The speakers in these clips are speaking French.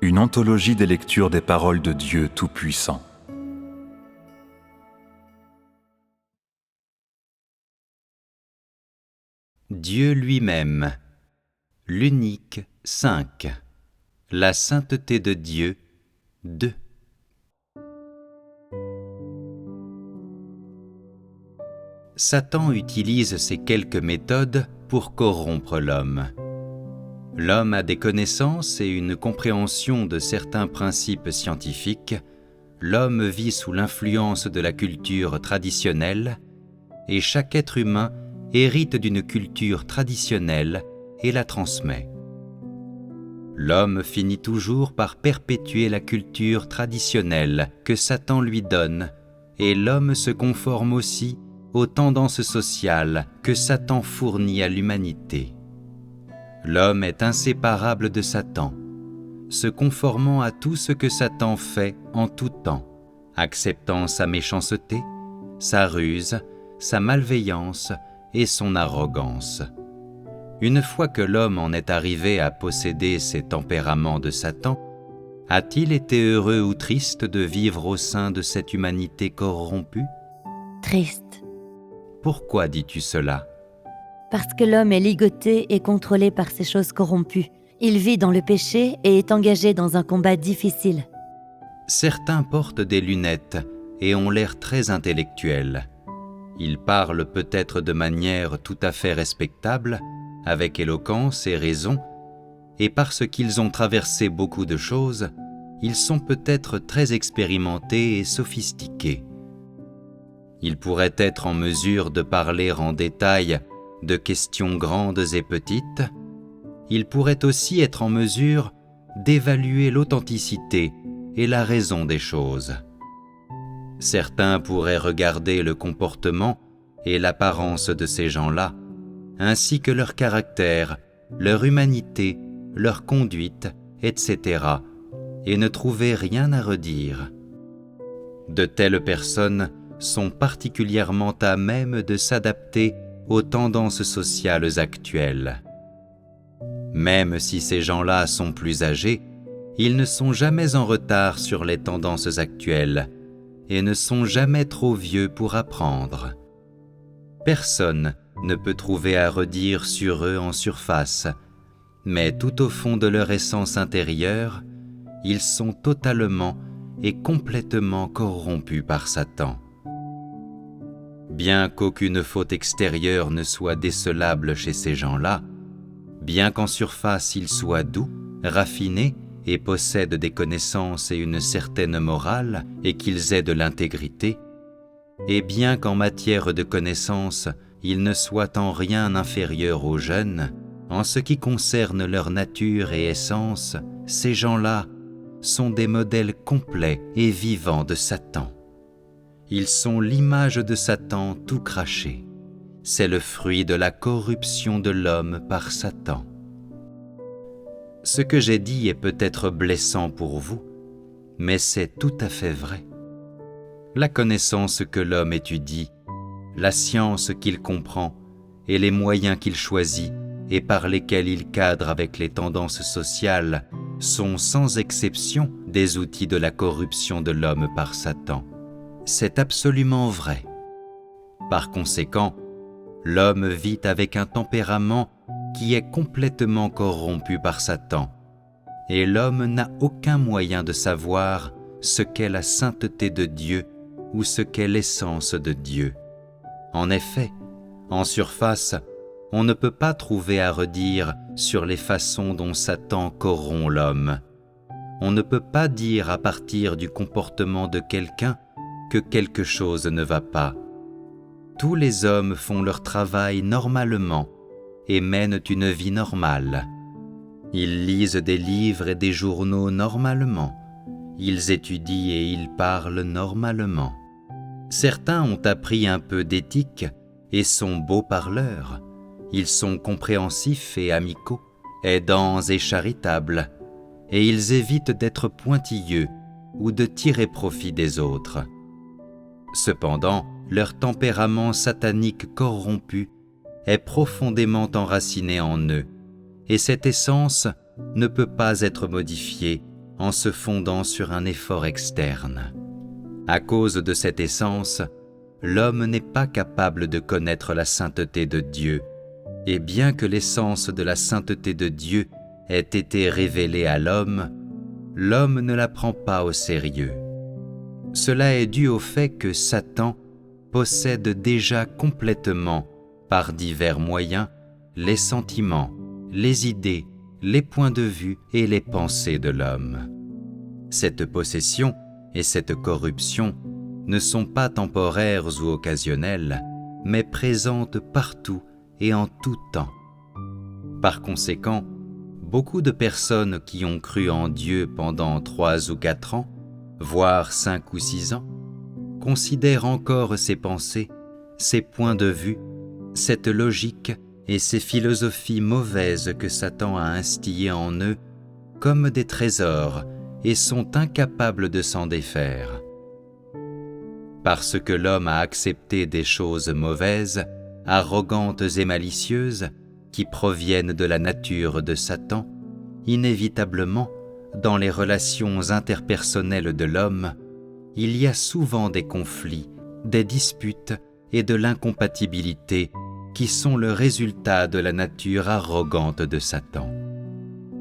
une anthologie des lectures des paroles de Dieu Tout-Puissant. Dieu lui-même, l'unique 5. La sainteté de Dieu 2. Satan utilise ces quelques méthodes pour corrompre l'homme. L'homme a des connaissances et une compréhension de certains principes scientifiques. L'homme vit sous l'influence de la culture traditionnelle et chaque être humain hérite d'une culture traditionnelle et la transmet. L'homme finit toujours par perpétuer la culture traditionnelle que Satan lui donne et l'homme se conforme aussi aux tendances sociales que Satan fournit à l'humanité. L'homme est inséparable de Satan, se conformant à tout ce que Satan fait en tout temps, acceptant sa méchanceté, sa ruse, sa malveillance et son arrogance. Une fois que l'homme en est arrivé à posséder ces tempéraments de Satan, a-t-il été heureux ou triste de vivre au sein de cette humanité corrompue? Triste. Pourquoi dis-tu cela? Parce que l'homme est ligoté et contrôlé par ces choses corrompues. Il vit dans le péché et est engagé dans un combat difficile. Certains portent des lunettes et ont l'air très intellectuels. Ils parlent peut-être de manière tout à fait respectable, avec éloquence et raison, et parce qu'ils ont traversé beaucoup de choses, ils sont peut-être très expérimentés et sophistiqués. Ils pourraient être en mesure de parler en détail de questions grandes et petites. Ils pourraient aussi être en mesure d'évaluer l'authenticité et la raison des choses. Certains pourraient regarder le comportement et l'apparence de ces gens-là, ainsi que leur caractère, leur humanité, leur conduite, etc., et ne trouver rien à redire. De telles personnes sont particulièrement à même de s'adapter aux tendances sociales actuelles. Même si ces gens-là sont plus âgés, ils ne sont jamais en retard sur les tendances actuelles et ne sont jamais trop vieux pour apprendre. Personne ne peut trouver à redire sur eux en surface, mais tout au fond de leur essence intérieure, ils sont totalement et complètement corrompus par Satan. Bien qu'aucune faute extérieure ne soit décelable chez ces gens-là, bien qu'en surface ils soient doux, raffinés et possèdent des connaissances et une certaine morale et qu'ils aient de l'intégrité, et bien qu'en matière de connaissances ils ne soient en rien inférieurs aux jeunes, en ce qui concerne leur nature et essence, ces gens-là sont des modèles complets et vivants de Satan. Ils sont l'image de Satan tout craché. C'est le fruit de la corruption de l'homme par Satan. Ce que j'ai dit est peut-être blessant pour vous, mais c'est tout à fait vrai. La connaissance que l'homme étudie, la science qu'il comprend et les moyens qu'il choisit et par lesquels il cadre avec les tendances sociales sont sans exception des outils de la corruption de l'homme par Satan. C'est absolument vrai. Par conséquent, l'homme vit avec un tempérament qui est complètement corrompu par Satan, et l'homme n'a aucun moyen de savoir ce qu'est la sainteté de Dieu ou ce qu'est l'essence de Dieu. En effet, en surface, on ne peut pas trouver à redire sur les façons dont Satan corrompt l'homme. On ne peut pas dire à partir du comportement de quelqu'un que quelque chose ne va pas. Tous les hommes font leur travail normalement et mènent une vie normale. Ils lisent des livres et des journaux normalement. Ils étudient et ils parlent normalement. Certains ont appris un peu d'éthique et sont beaux parleurs. Ils sont compréhensifs et amicaux, aidants et charitables, et ils évitent d'être pointilleux ou de tirer profit des autres. Cependant, leur tempérament satanique corrompu est profondément enraciné en eux, et cette essence ne peut pas être modifiée en se fondant sur un effort externe. À cause de cette essence, l'homme n'est pas capable de connaître la sainteté de Dieu, et bien que l'essence de la sainteté de Dieu ait été révélée à l'homme, l'homme ne la prend pas au sérieux. Cela est dû au fait que Satan possède déjà complètement, par divers moyens, les sentiments, les idées, les points de vue et les pensées de l'homme. Cette possession et cette corruption ne sont pas temporaires ou occasionnelles, mais présentes partout et en tout temps. Par conséquent, beaucoup de personnes qui ont cru en Dieu pendant 3 ou 4 ans, voire 5 ou 6 ans, considèrent encore ces pensées, ces points de vue, cette logique et ces philosophies mauvaises que Satan a instillées en eux comme des trésors et sont incapables de s'en défaire. Parce que l'homme a accepté des choses mauvaises, arrogantes et malicieuses, qui proviennent de la nature de Satan, inévitablement, dans les relations interpersonnelles de l'homme, il y a souvent des conflits, des disputes et de l'incompatibilité qui sont le résultat de la nature arrogante de Satan.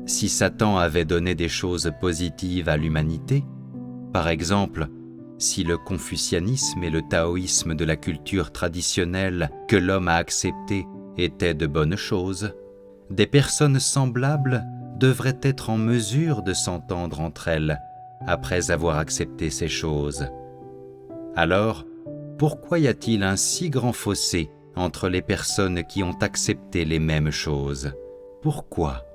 Si Satan avait donné des choses positives à l'humanité, par exemple, si le confucianisme et le taoïsme de la culture traditionnelle que l'homme a accepté étaient de bonnes choses, des personnes semblables devraient être en mesure de s'entendre entre elles après avoir accepté ces choses. Alors, pourquoi y a-t-il un si grand fossé entre les personnes qui ont accepté les mêmes choses? Pourquoi?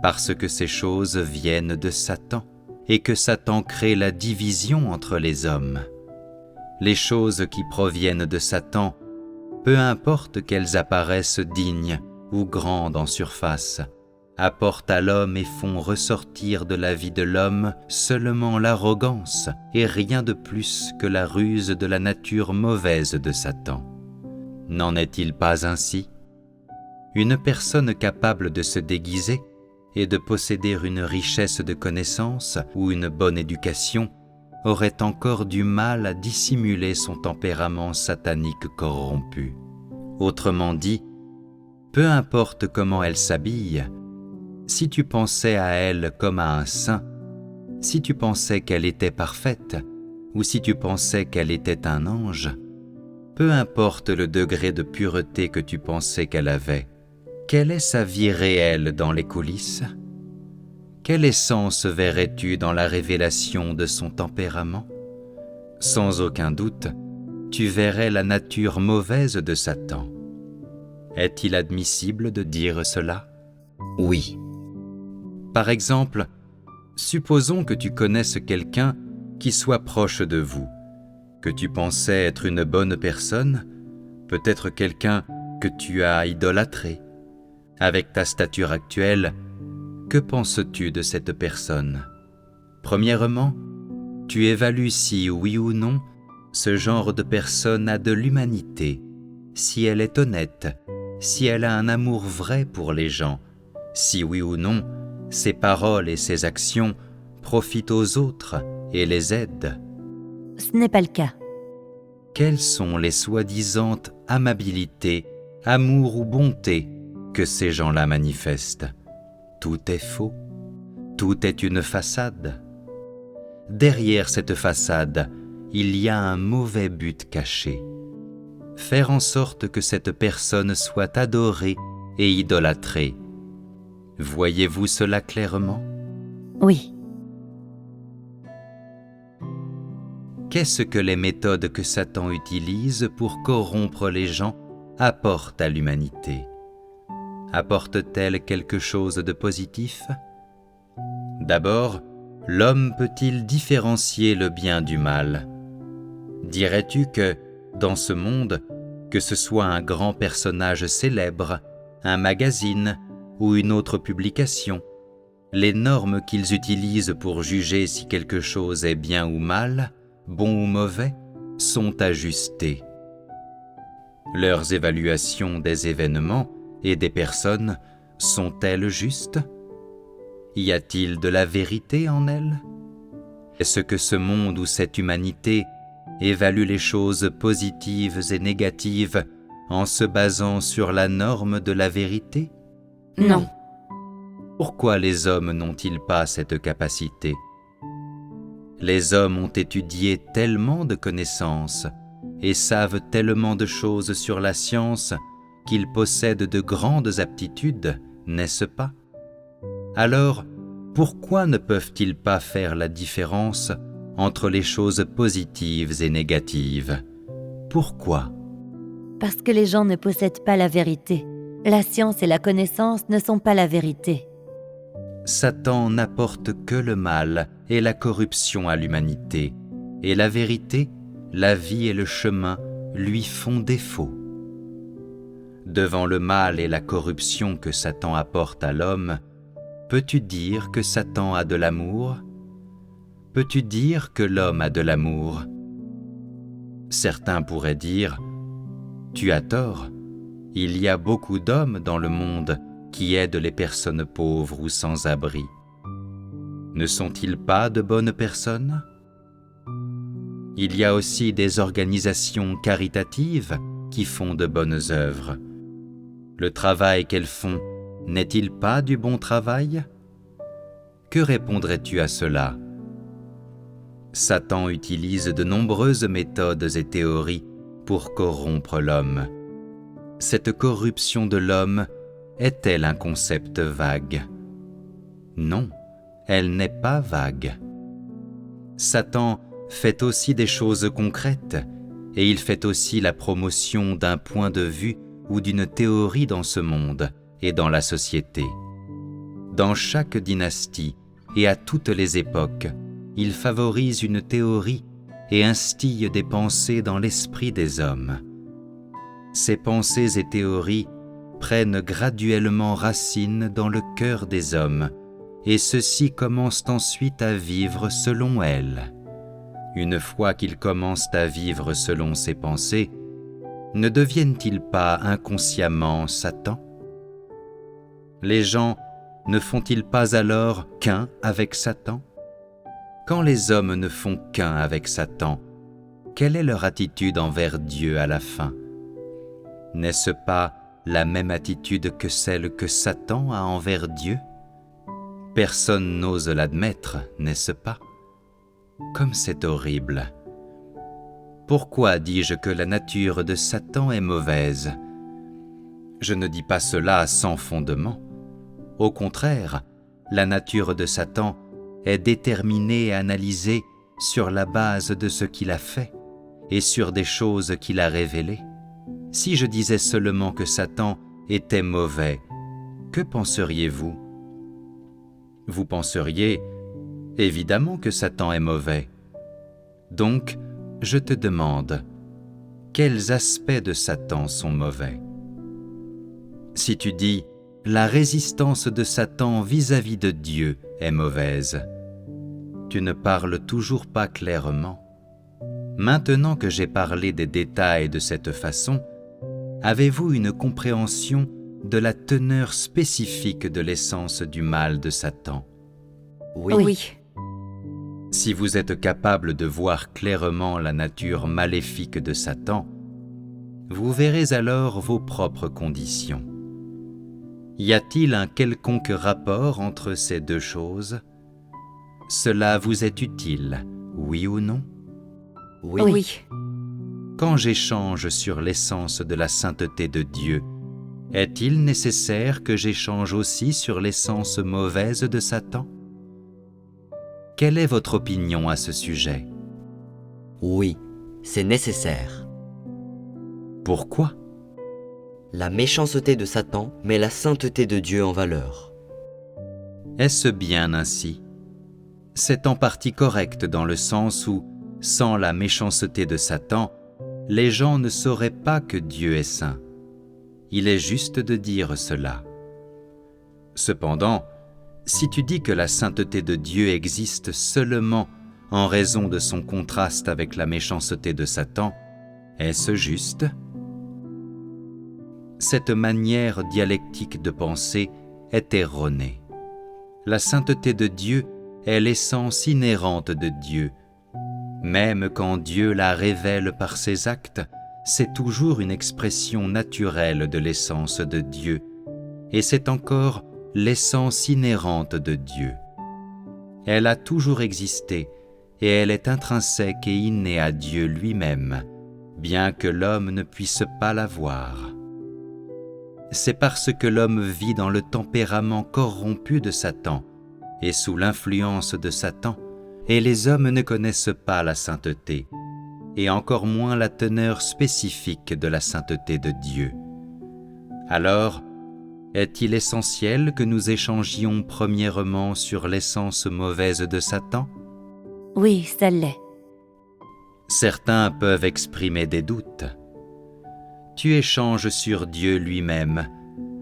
Parce que ces choses viennent de Satan et que Satan crée la division entre les hommes. Les choses qui proviennent de Satan, peu importe qu'elles apparaissent dignes ou grandes en surface, apportent à l'homme et font ressortir de la vie de l'homme seulement l'arrogance et rien de plus que la ruse de la nature mauvaise de Satan. N'en est-il pas ainsi? Une personne capable de se déguiser et de posséder une richesse de connaissances ou une bonne éducation aurait encore du mal à dissimuler son tempérament satanique corrompu. Autrement dit, peu importe comment elle s'habille, si tu pensais à elle comme à un saint, si tu pensais qu'elle était parfaite, ou si tu pensais qu'elle était un ange, peu importe le degré de pureté que tu pensais qu'elle avait, quelle est sa vie réelle dans les coulisses? Quelle essence verrais-tu dans la révélation de son tempérament? Sans aucun doute, tu verrais la nature mauvaise de Satan. Est-il admissible de dire cela? Oui. Par exemple, supposons que tu connaisses quelqu'un qui soit proche de vous, que tu pensais être une bonne personne, peut-être quelqu'un que tu as idolâtré. Avec ta stature actuelle, que penses-tu de cette personne? Premièrement, tu évalues si, oui ou non, ce genre de personne a de l'humanité, si elle est honnête, si elle a un amour vrai pour les gens, si oui ou non, ses paroles et ses actions profitent aux autres et les aident. Ce n'est pas le cas. Quelles sont les soi-disant amabilités, amour ou bonté que ces gens-là manifestent? Tout est faux, tout est une façade. Derrière cette façade, il y a un mauvais but caché. Faire en sorte que cette personne soit adorée et idolâtrée. Voyez-vous cela clairement? Oui. Qu'est-ce que les méthodes que Satan utilise pour corrompre les gens apportent à l'humanité? Apporte-t-elle quelque chose de positif? D'abord, l'homme peut-il différencier le bien du mal? Dirais-tu que, dans ce monde, que ce soit un grand personnage célèbre, un magazine ou une autre publication, les normes qu'ils utilisent pour juger si quelque chose est bien ou mal, bon ou mauvais, sont ajustées. Leurs évaluations des événements et des personnes sont-elles justes? Y a-t-il de la vérité en elle? Est-ce que ce monde ou cette humanité évalue les choses positives et négatives en se basant sur la norme de la vérité? Non. Pourquoi les hommes n'ont-ils pas cette capacité? Les hommes ont étudié tellement de connaissances et savent tellement de choses sur la science qu'ils possèdent de grandes aptitudes, n'est-ce pas? Alors, pourquoi ne peuvent-ils pas faire la différence entre les choses positives et négatives? Pourquoi? Parce que les gens ne possèdent pas la vérité. La science et la connaissance ne sont pas la vérité. Satan n'apporte que le mal et la corruption à l'humanité, et la vérité, la vie et le chemin lui font défaut. Devant le mal et la corruption que Satan apporte à l'homme, peux-tu dire que Satan a de l'amour? Peux-tu dire que l'homme a de l'amour? Certains pourraient dire « Tu as tort, il y a beaucoup d'hommes dans le monde qui aident les personnes pauvres ou sans abri. Ne sont-ils pas de bonnes personnes? Il y a aussi des organisations caritatives qui font de bonnes œuvres. Le travail qu'elles font n'est-il pas du bon travail? Que répondrais-tu à cela? Satan utilise de nombreuses méthodes et théories pour corrompre l'homme. Cette corruption de l'homme est-elle un concept vague? Non, elle n'est pas vague. Satan fait aussi des choses concrètes, et il fait aussi la promotion d'un point de vue ou d'une théorie dans ce monde et dans la société. Dans chaque dynastie et à toutes les époques, il favorise une théorie et instille des pensées dans l'esprit des hommes. Ces pensées et théories prennent graduellement racine dans le cœur des hommes, et ceux-ci commencent ensuite à vivre selon elles. Une fois qu'ils commencent à vivre selon ces pensées, ne deviennent-ils pas inconsciemment Satan? Les gens ne font-ils pas alors qu'un avec Satan? Quand les hommes ne font qu'un avec Satan, quelle est leur attitude envers Dieu à la fin? N'est-ce pas la même attitude que celle que Satan a envers Dieu? Personne n'ose l'admettre, n'est-ce pas? Comme c'est horrible. Pourquoi dis-je que la nature de Satan est mauvaise? Je ne dis pas cela sans fondement. Au contraire, la nature de Satan est déterminée et analysée sur la base de ce qu'il a fait et sur des choses qu'il a révélées. Si je disais seulement que Satan était mauvais, que penseriez-vous? Vous penseriez, évidemment que Satan est mauvais. Donc, je te demande, quels aspects de Satan sont mauvais? Si tu dis, la résistance de Satan vis-à-vis de Dieu est mauvaise, tu ne parles toujours pas clairement. Maintenant que j'ai parlé des détails de cette façon, avez-vous une compréhension de la teneur spécifique de l'essence du mal de Satan? Oui. Si vous êtes capable de voir clairement la nature maléfique de Satan, vous verrez alors vos propres conditions. Y a-t-il un quelconque rapport entre ces deux choses? Cela vous est utile, oui ou non? Oui. Quand j'échange sur l'essence de la sainteté de Dieu, est-il nécessaire que j'échange aussi sur l'essence mauvaise de Satan? Quelle est votre opinion à ce sujet? Oui, c'est nécessaire. Pourquoi? La méchanceté de Satan met la sainteté de Dieu en valeur. Est-ce bien ainsi? C'est en partie correct dans le sens où, sans la méchanceté de Satan, les gens ne sauraient pas que Dieu est saint. Il est juste de dire cela. Cependant, si tu dis que la sainteté de Dieu existe seulement en raison de son contraste avec la méchanceté de Satan, est-ce juste? Cette manière dialectique de penser est erronée. la sainteté de Dieu est l'essence inhérente de Dieu. Même quand Dieu la révèle par ses actes, c'est toujours une expression naturelle de l'essence de Dieu, et c'est encore l'essence inhérente de Dieu. Elle a toujours existé, et elle est intrinsèque et innée à Dieu lui-même, bien que l'homme ne puisse pas la voir. C'est parce que l'homme vit dans le tempérament corrompu de Satan et sous l'influence de Satan, et les hommes ne connaissent pas la sainteté, et encore moins la teneur spécifique de la sainteté de Dieu. Alors, est-il essentiel que nous échangions premièrement sur l'essence mauvaise de Satan ? Oui, ça l'est. Certains peuvent exprimer des doutes. Tu échanges sur Dieu lui-même,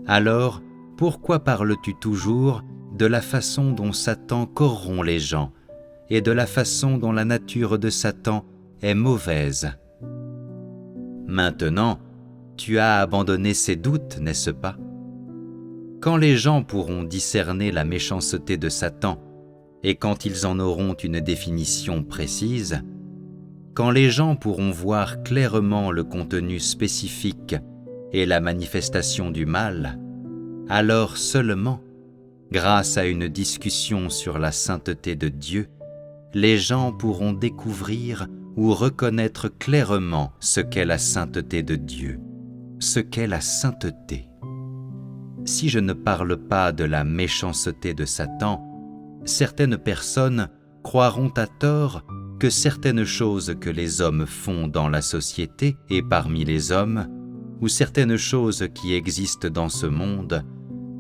alors pourquoi parles-tu toujours de la façon dont Satan corrompt les gens et de la façon dont la nature de Satan est mauvaise ? Maintenant, tu as abandonné ces doutes, n'est-ce pas ? Quand les gens pourront discerner la méchanceté de Satan et quand ils en auront une définition précise, quand les gens pourront voir clairement le contenu spécifique et la manifestation du mal, alors seulement, grâce à une discussion sur la sainteté de Dieu, les gens pourront découvrir ou reconnaître clairement ce qu'est la sainteté de Dieu, ce qu'est la sainteté. Si je ne parle pas de la méchanceté de Satan, certaines personnes croiront à tort que certaines choses que les hommes font dans la société et parmi les hommes, ou certaines choses qui existent dans ce monde,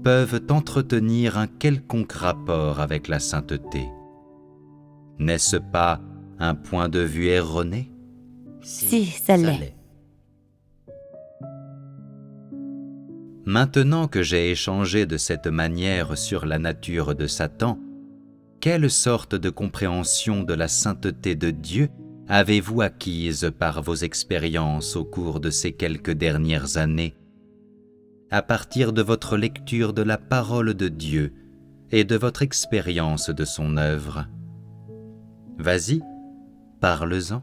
peuvent entretenir un quelconque rapport avec la sainteté. N'est-ce pas un point de vue erroné ? Si, ça l'est. Maintenant que j'ai échangé de cette manière sur la nature de Satan, quelle sorte de compréhension de la sainteté de Dieu avez-vous acquise par vos expériences au cours de ces quelques dernières années, à partir de votre lecture de la parole de Dieu et de votre expérience de son œuvre ? Vas-y, parle-en.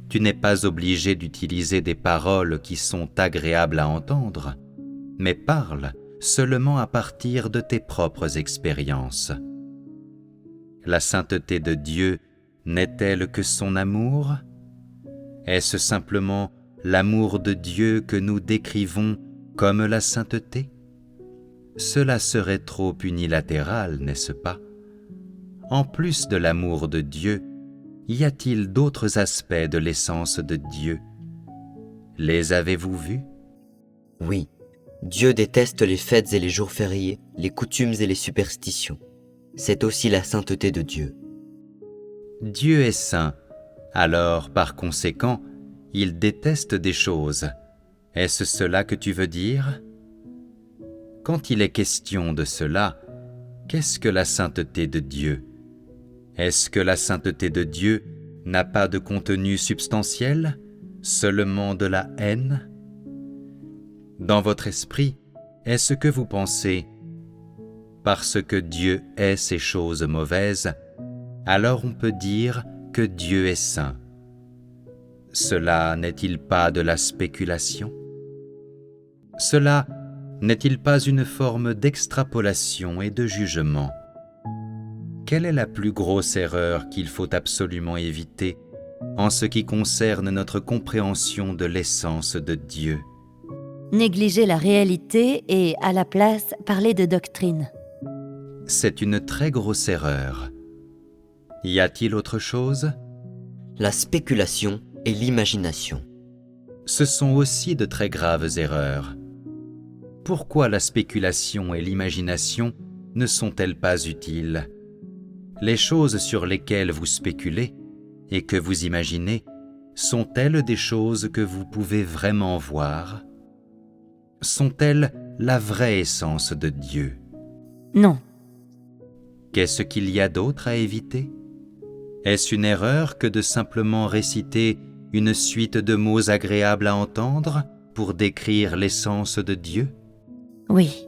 Tu n'es pas obligé d'utiliser des paroles qui sont agréables à entendre, mais parle seulement à partir de tes propres expériences. La sainteté de Dieu n'est-elle que son amour ? Est-ce simplement l'amour de Dieu que nous décrivons comme la sainteté ? Cela serait trop unilatéral, n'est-ce pas ? En plus de l'amour de Dieu, y a-t-il d'autres aspects de l'essence de Dieu ? Les avez-vous vus ? Oui, Dieu déteste les fêtes et les jours fériés, les coutumes et les superstitions. C'est aussi la sainteté de Dieu. Dieu est saint, alors par conséquent, il déteste des choses. Est-ce cela que tu veux dire ? Quand il est question de cela, qu'est-ce que la sainteté de Dieu ? Est-ce que la sainteté de Dieu n'a pas de contenu substantiel, seulement de la haine ? Dans votre esprit, est-ce que vous pensez « parce que Dieu est ces choses mauvaises, alors on peut dire que Dieu est saint ». Cela n'est-il pas de la spéculation ? Cela n'est-il pas une forme d'extrapolation et de jugement ? Quelle est la plus grosse erreur qu'il faut absolument éviter en ce qui concerne notre compréhension de l'essence de Dieu ? Négliger la réalité et, à la place, parler de doctrine. C'est une très grosse erreur. Y a-t-il autre chose ? La spéculation et l'imagination. Ce sont aussi de très graves erreurs. Pourquoi la spéculation et l'imagination ne sont-elles pas utiles ? Les choses sur lesquelles vous spéculez et que vous imaginez sont-elles des choses que vous pouvez vraiment voir ? Sont-elles la vraie essence de Dieu ? Non. Qu'est-ce qu'il y a d'autre à éviter ? Est-ce une erreur que de simplement réciter une suite de mots agréables à entendre pour décrire l'essence de Dieu ? Oui.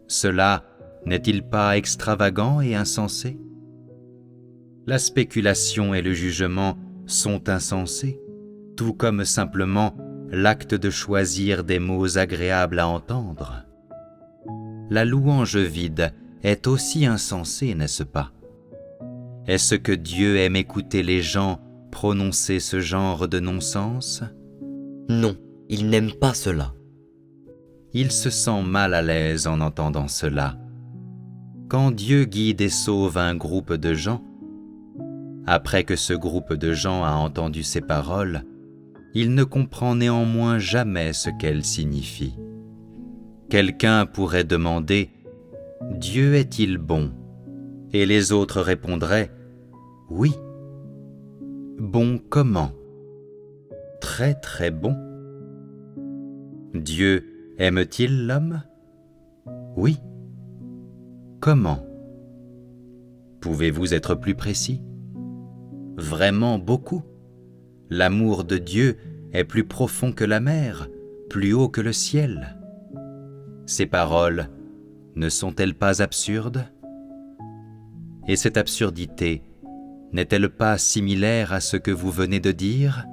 Cela n'est-il pas extravagant et insensé? La spéculation et le jugement sont insensés, tout comme simplement l'acte de choisir des mots agréables à entendre. La louange vide est aussi insensée, n'est-ce pas? Est-ce que Dieu aime écouter les gens prononcer ce genre de non-sens? Non, il n'aime pas cela. Il se sent mal à l'aise en entendant cela. Quand Dieu guide et sauve un groupe de gens, après que ce groupe de gens a entendu ces paroles, il ne comprend néanmoins jamais ce qu'elles signifient. Quelqu'un pourrait demander « Dieu est-il bon ?» et les autres répondraient « Oui ». Bon comment? Très très bon. Dieu aime-t-il l'homme? Oui. Comment? Pouvez-vous être plus précis? Vraiment beaucoup. L'amour de Dieu est plus profond que la mer, plus haut que le ciel. Ces paroles ne sont-elles pas absurdes? Et cette absurdité n'est-elle pas similaire à ce que vous venez de dire?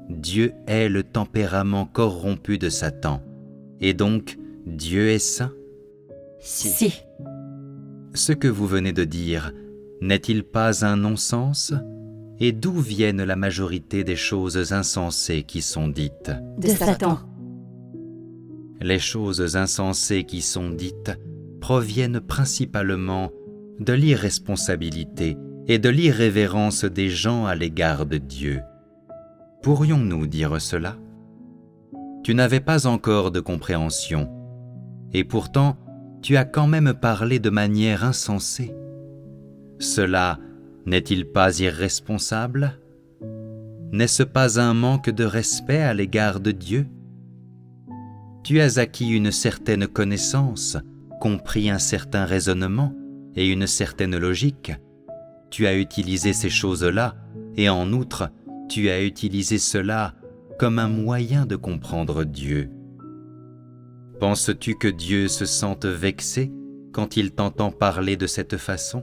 Dieu est le tempérament corrompu de Satan, et donc Dieu est saint? Si. Ce que vous venez de dire n'est-il pas un non-sens? Et d'où viennent la majorité des choses insensées qui sont dites? De Satan. Les choses insensées qui sont dites proviennent principalement de l'irresponsabilité et de l'irrévérence des gens à l'égard de Dieu. Pourrions-nous dire cela? Tu n'avais pas encore de compréhension, et pourtant tu as quand même parlé de manière insensée. Cela n'est-il pas irresponsable? N'est-ce pas un manque de respect à l'égard de Dieu? Tu as acquis une certaine connaissance, compris un certain raisonnement et une certaine logique. Tu as utilisé ces choses-là, et en outre, tu as utilisé cela comme un moyen de comprendre Dieu. Penses-tu que Dieu se sente vexé quand il t'entend parler de cette façon?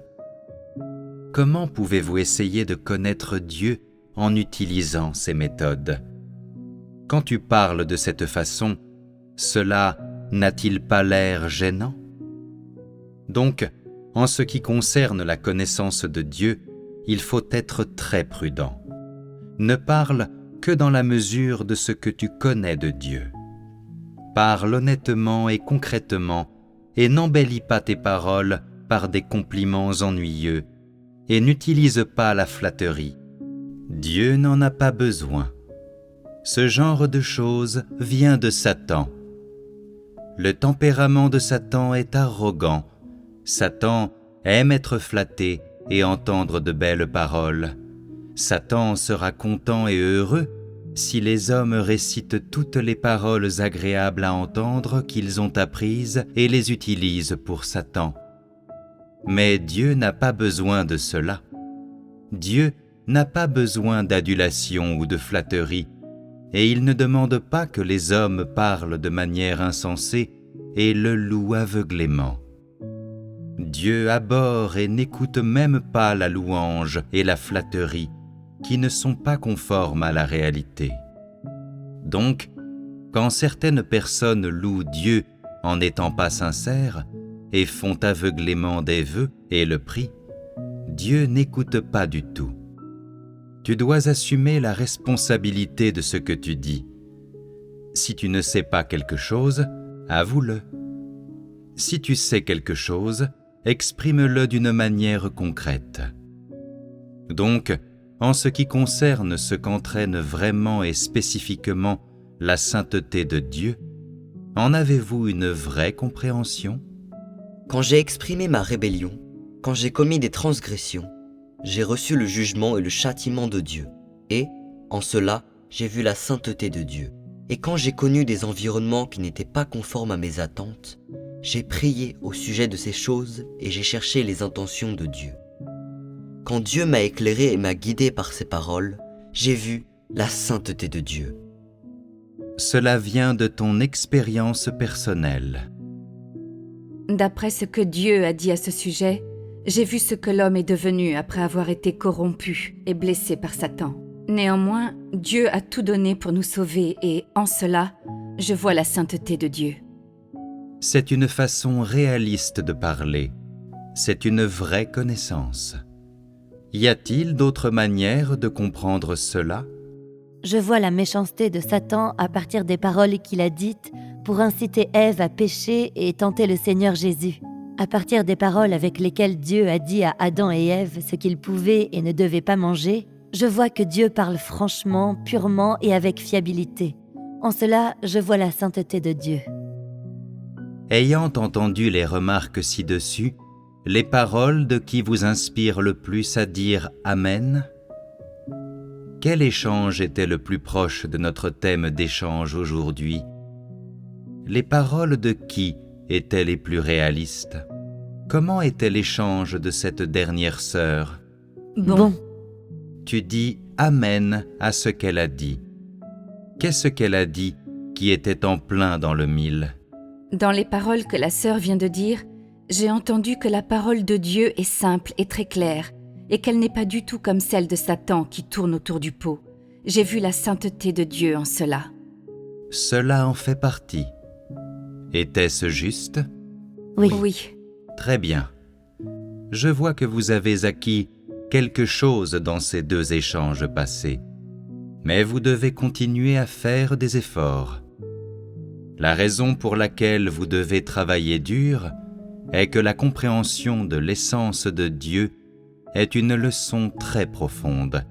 Comment pouvez-vous essayer de connaître Dieu en utilisant ces méthodes? Quand tu parles de cette façon, cela n'a-t-il pas l'air gênant? Donc, en ce qui concerne la connaissance de Dieu, il faut être très prudent. Ne parle que dans la mesure de ce que tu connais de Dieu. Parle honnêtement et concrètement, et n'embellis pas tes paroles par des compliments ennuyeux, et n'utilise pas la flatterie. Dieu n'en a pas besoin. Ce genre de choses vient de Satan. Le tempérament de Satan est arrogant. Satan aime être flatté et entendre de belles paroles. Satan sera content et heureux si les hommes récitent toutes les paroles agréables à entendre qu'ils ont apprises et les utilisent pour Satan. Mais Dieu n'a pas besoin de cela. Dieu n'a pas besoin d'adulation ou de flatterie, et il ne demande pas que les hommes parlent de manière insensée et le louent aveuglément. Dieu abhorre et n'écoute même pas la louange et la flatterie, qui ne sont pas conformes à la réalité. Donc, quand certaines personnes louent Dieu en n'étant pas sincères, et font aveuglément des vœux et le prient, Dieu n'écoute pas du tout. Tu dois assumer la responsabilité de ce que tu dis. Si tu ne sais pas quelque chose, avoue-le. Si tu sais quelque chose, exprime-le d'une manière concrète. Donc, en ce qui concerne ce qu'entraîne vraiment et spécifiquement la sainteté de Dieu, en avez-vous une vraie compréhension? Quand j'ai exprimé ma rébellion, quand j'ai commis des transgressions, j'ai reçu le jugement et le châtiment de Dieu, et, en cela, j'ai vu la sainteté de Dieu. Et quand j'ai connu des environnements qui n'étaient pas conformes à mes attentes, j'ai prié au sujet de ces choses et j'ai cherché les intentions de Dieu. Quand Dieu m'a éclairé et m'a guidé par ses paroles, j'ai vu la sainteté de Dieu. Cela vient de ton expérience personnelle. D'après ce que Dieu a dit à ce sujet, j'ai vu ce que l'homme est devenu après avoir été corrompu et blessé par Satan. Néanmoins, Dieu a tout donné pour nous sauver et, en cela, je vois la sainteté de Dieu. C'est une façon réaliste de parler. C'est une vraie connaissance. Y a-t-il d'autres manières de comprendre cela ? Je vois la méchanceté de Satan à partir des paroles qu'il a dites pour inciter Ève à pécher et tenter le Seigneur Jésus. À partir des paroles avec lesquelles Dieu a dit à Adam et Ève ce qu'ils pouvaient et ne devaient pas manger, je vois que Dieu parle franchement, purement et avec fiabilité. En cela, je vois la sainteté de Dieu. Ayant entendu les remarques ci-dessus, les paroles de qui vous inspirent le plus à dire « Amen » ? Quel échange était le plus proche de notre thème d'échange aujourd'hui ? Les paroles de qui étaient les plus réalistes ? Comment était l'échange de cette dernière sœur ? Bon. Tu dis « Amen » à ce qu'elle a dit. Qu'est-ce qu'elle a dit qui était en plein dans le mille ? Dans les paroles que la sœur vient de dire, j'ai entendu que la parole de Dieu est simple et très claire, et qu'elle n'est pas du tout comme celle de Satan qui tourne autour du pot. J'ai vu la sainteté de Dieu en cela. Cela en fait partie. Était-ce juste ? Oui. Très bien. Je vois que vous avez acquis quelque chose dans ces deux échanges passés. Mais vous devez continuer à faire des efforts. La raison pour laquelle vous devez travailler dur est que la compréhension de l'essence de Dieu est une leçon très profonde.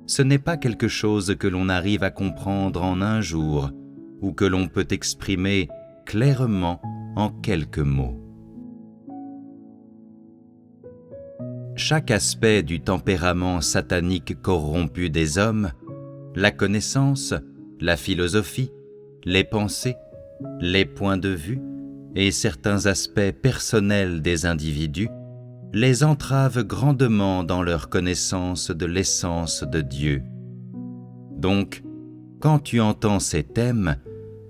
Ce n'est pas quelque chose que l'on arrive à comprendre en un jour ou que l'on peut exprimer clairement en quelques mots. Chaque aspect du tempérament satanique corrompu des hommes, la connaissance, la philosophie, les pensées, les points de vue et certains aspects personnels des individus les entravent grandement dans leur connaissance de l'essence de Dieu. Donc, quand tu entends ces thèmes,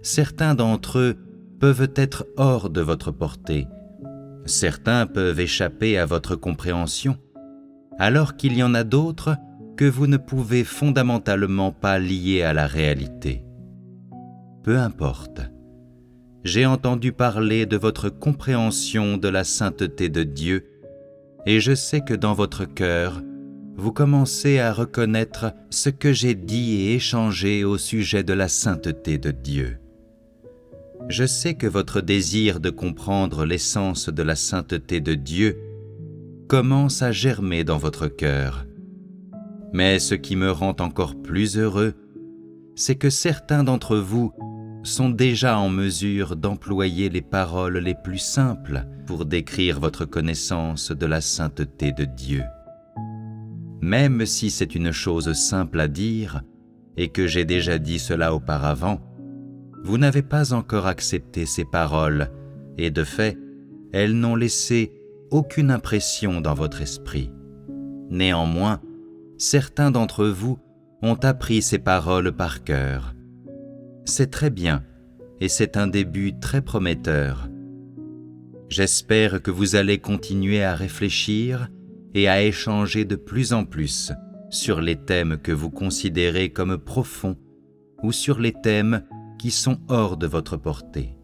certains d'entre eux peuvent être hors de votre portée. Certains peuvent échapper à votre compréhension, alors qu'il y en a d'autres que vous ne pouvez fondamentalement pas lier à la réalité. Peu importe. J'ai entendu parler de votre compréhension de la sainteté de Dieu, et je sais que dans votre cœur, vous commencez à reconnaître ce que j'ai dit et échangé au sujet de la sainteté de Dieu. Je sais que votre désir de comprendre l'essence de la sainteté de Dieu commence à germer dans votre cœur. Mais ce qui me rend encore plus heureux, c'est que certains d'entre vous sont déjà en mesure d'employer les paroles les plus simples pour décrire votre connaissance de la sainteté de Dieu. Même si c'est une chose simple à dire, et que j'ai déjà dit cela auparavant, vous n'avez pas encore accepté ces paroles, et de fait, elles n'ont laissé aucune impression dans votre esprit. Néanmoins, certains d'entre vous ont appris ces paroles par cœur. C'est très bien, et c'est un début très prometteur. J'espère que vous allez continuer à réfléchir et à échanger de plus en plus sur les thèmes que vous considérez comme profonds ou sur les thèmes qui sont hors de votre portée.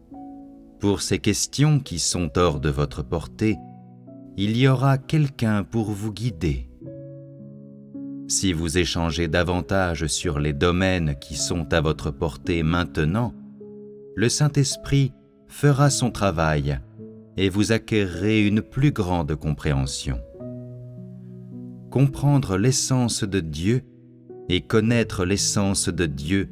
Pour ces questions qui sont hors de votre portée, il y aura quelqu'un pour vous guider. Si vous échangez davantage sur les domaines qui sont à votre portée maintenant, le Saint-Esprit fera son travail et vous acquerrez une plus grande compréhension. Comprendre l'essence de Dieu et connaître l'essence de Dieu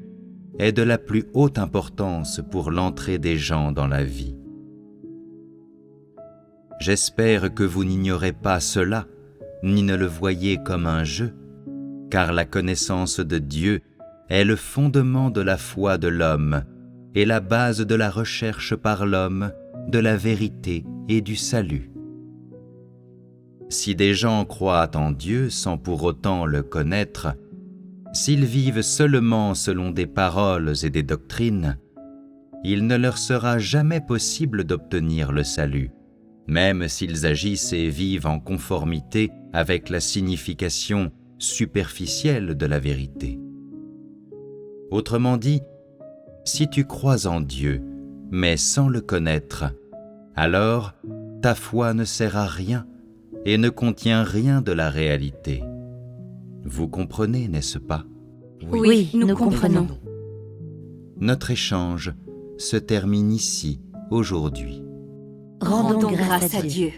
est de la plus haute importance pour l'entrée des gens dans la vie. J'espère que vous n'ignorez pas cela, ni ne le voyez comme un jeu, car la connaissance de Dieu est le fondement de la foi de l'homme et la base de la recherche par l'homme de la vérité et du salut. Si des gens croient en Dieu sans pour autant le connaître, s'ils vivent seulement selon des paroles et des doctrines, il ne leur sera jamais possible d'obtenir le salut, même s'ils agissent et vivent en conformité avec la signification superficielle de la vérité. Autrement dit, si tu crois en Dieu, mais sans le connaître, alors ta foi ne sert à rien et ne contient rien de la réalité. Vous comprenez, n'est-ce pas? Oui, nous comprenons. Notre échange se termine ici, aujourd'hui. Rendons grâce à Dieu.